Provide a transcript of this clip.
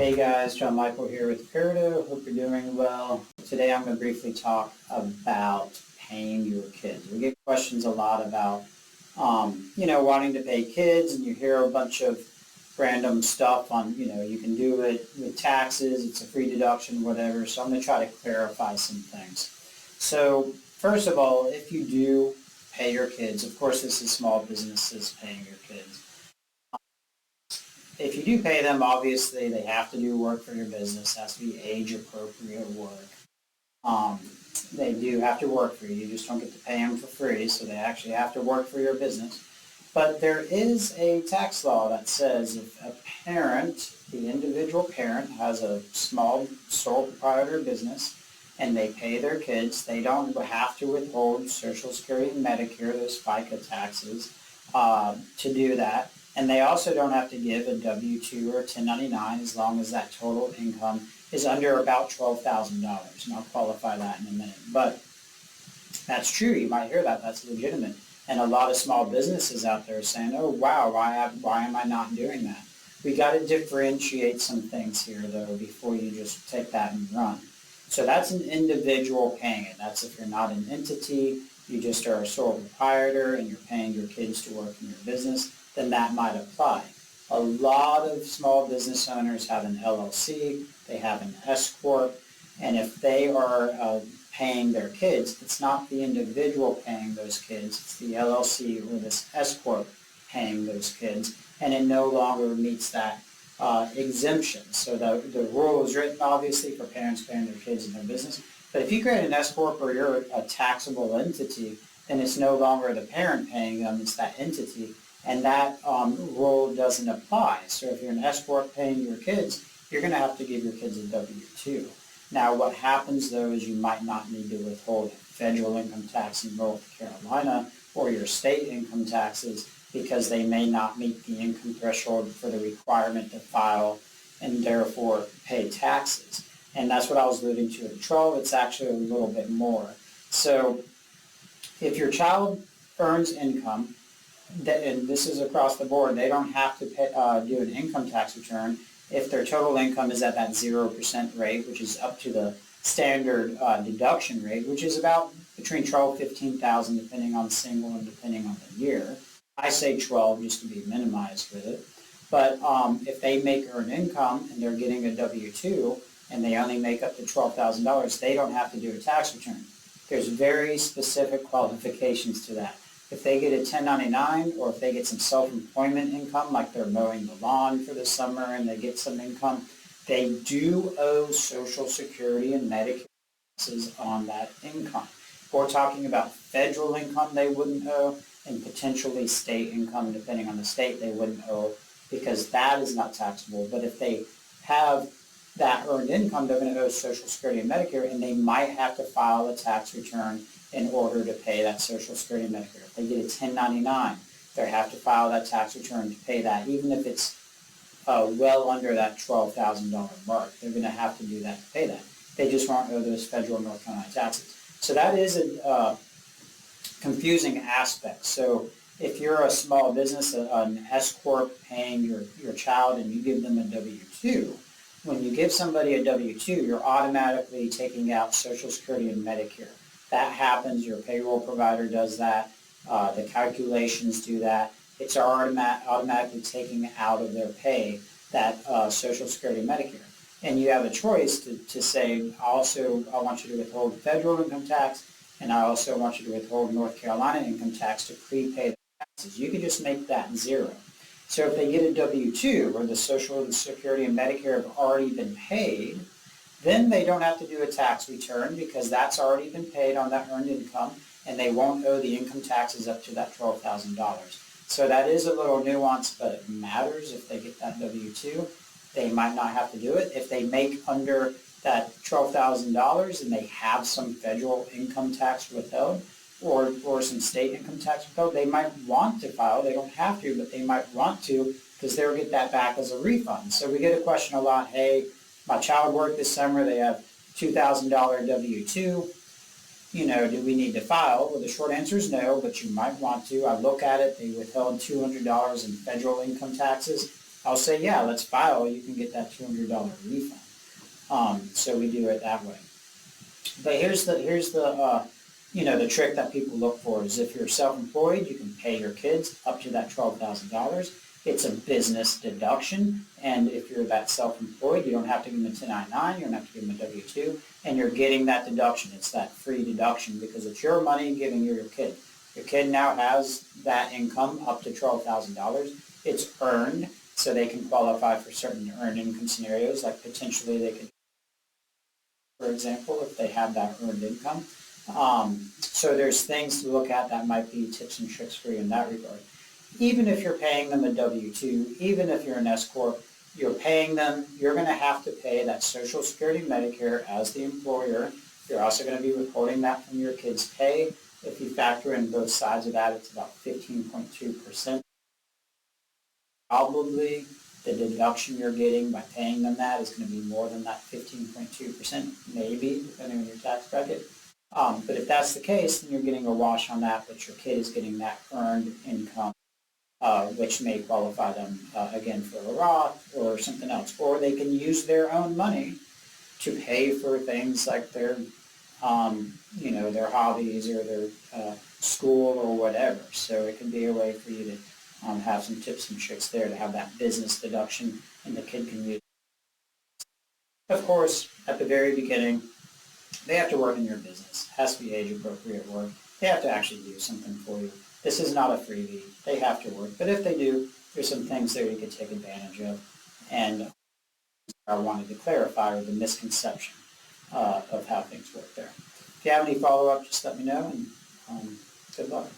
Hey guys, John Michael here with Perdo. Hope you're doing well. Today I'm going to briefly talk about paying your kids. We get questions a lot about, wanting to pay kids, and you hear a bunch of random stuff on, you can do it with taxes, it's a free deduction, whatever. So I'm going to try to clarify some things. So first of all, if you do pay your kids, of course this is small businesses paying your kids. If you do pay them, obviously they have to do work for your business. It has to be age-appropriate work. They do have to work for you. You just don't get to pay them for free, so they actually have to work for your business. But there is a tax law that says if a parent, the individual parent, has a small sole proprietor business and they pay their kids, they don't have to withhold Social Security and Medicare, those FICA taxes, to do that. And they also don't have to give a W-2 or a 1099 as long as that total income is under about $12,000. And I'll qualify that in a minute. But that's true. You might hear that. That's legitimate. And a lot of small businesses out there are saying, oh, wow, why am I not doing that? We got to differentiate some things here, though, before you just take that and run. So that's an individual paying it. That's if you're not an entity, you just are a sole proprietor and you're paying your kids to work in your business, then that might apply. A lot of small business owners have an LLC, they have an S Corp, and if they are paying their kids, it's not the individual paying those kids, it's the LLC or this S Corp paying those kids, and it no longer meets that exemption. So the rule is written, obviously, for parents paying their kids in their business, but if you create an S Corp or you're a taxable entity, then it's no longer the parent paying them, it's that entity. And that rule doesn't apply. So if you're an S Corp paying your kids, you're going to have to give your kids a W-2. Now, what happens, though, is you might not need to withhold federal income tax in North Carolina or your state income taxes because they may not meet the income threshold for the requirement to file and therefore pay taxes. And that's what I was alluding to at 12. It's actually a little bit more. So if your child earns income, and this is across the board, they don't have to do an income tax return if their total income is at that 0% rate, which is up to the standard deduction rate, which is about between 12 and 15,000, depending on single and depending on the year. I say 12 just to be minimized with it. But if they make earned income and they're getting a W-2 and they only make up to $12,000, they don't have to do a tax return. There's very specific qualifications to that. If they get a 1099 or if they get some self-employment income, like they're mowing the lawn for the summer and they get some income, they do owe Social Security and Medicare taxes on that income. If we're talking about federal income they wouldn't owe, and potentially state income, depending on the state, they wouldn't owe because that is not taxable. But if they have that earned income, they're going to owe Social Security and Medicare, and they might have to file a tax return in order to pay that Social Security and Medicare. If they get a 1099, they have to file that tax return to pay that, even if it's well under that $12,000 mark. They're going to have to do that to pay that. They just won't owe those federal North Carolina taxes. So that is a confusing aspect. So if you're a small business, an S Corp paying your child and you give them a W-2, when you give somebody a W-2, you're automatically taking out Social Security and Medicare. That happens, your payroll provider does that, the calculations do that. It's automatically taking out of their pay that Social Security and Medicare. And you have a choice to say, also, I want you to withhold federal income tax, and I also want you to withhold North Carolina income tax to prepay the taxes. You can just make that zero. So if they get a W-2 where the Social Security and Medicare have already been paid, then they don't have to do a tax return because that's already been paid on that earned income, and they won't owe the income taxes up to that $12,000. So that is a little nuance, but it matters. If they get that W-2, they might not have to do it. If they make under that $12,000 and they have some federal income tax withheld or some state income tax withheld, they might want to file. They don't have to, but they might want to because they'll get that back as a refund. So we get a question a lot, hey, my child worked this summer, they have $2,000 W-2, do we need to file? Well, the short answer is no, but you might want to. I look at it, they withheld $200 in federal income taxes. I'll say, yeah, let's file. You can get that $200 refund. So we do it that way. But the trick that people look for is if you're self-employed, you can pay your kids up to that $12,000. It's a business deduction, and if you're that self-employed, you don't have to give them a 1099, you don't have to give them a W-2, and you're getting that deduction. It's that free deduction because it's your money giving you your kid. Your kid now has that income up to $12,000. It's earned, so they can qualify for certain earned income scenarios, like potentially they could, for example, if they have that earned income. So there's things to look at that might be tips and tricks for you in that regard. Even if you're paying them a W-2, even if you're an S Corp, you're paying them, you're going to have to pay that Social Security, Medicare as the employer. You're also going to be withholding that from your kids' pay. If you factor in both sides of that, it's about 15.2%. Probably the deduction you're getting by paying them that is going to be more than that 15.2%, maybe, depending on your tax bracket. But if that's the case, then you're getting a wash on that, but your kid is getting that earned income, which may qualify them, again, for a Roth or something else. Or they can use their own money to pay for things like their hobbies or their school or whatever. So it can be a way for you to have some tips and tricks there to have that business deduction, and the kid can use it. Of course, at the very beginning, they have to work in your business. It has to be age-appropriate work. They have to actually do something for you. This is not a freebie. They have to work. But if they do, there's some things there you can take advantage of. And I wanted to clarify the misconception of how things work there. If you have any follow-up, just let me know, and good luck.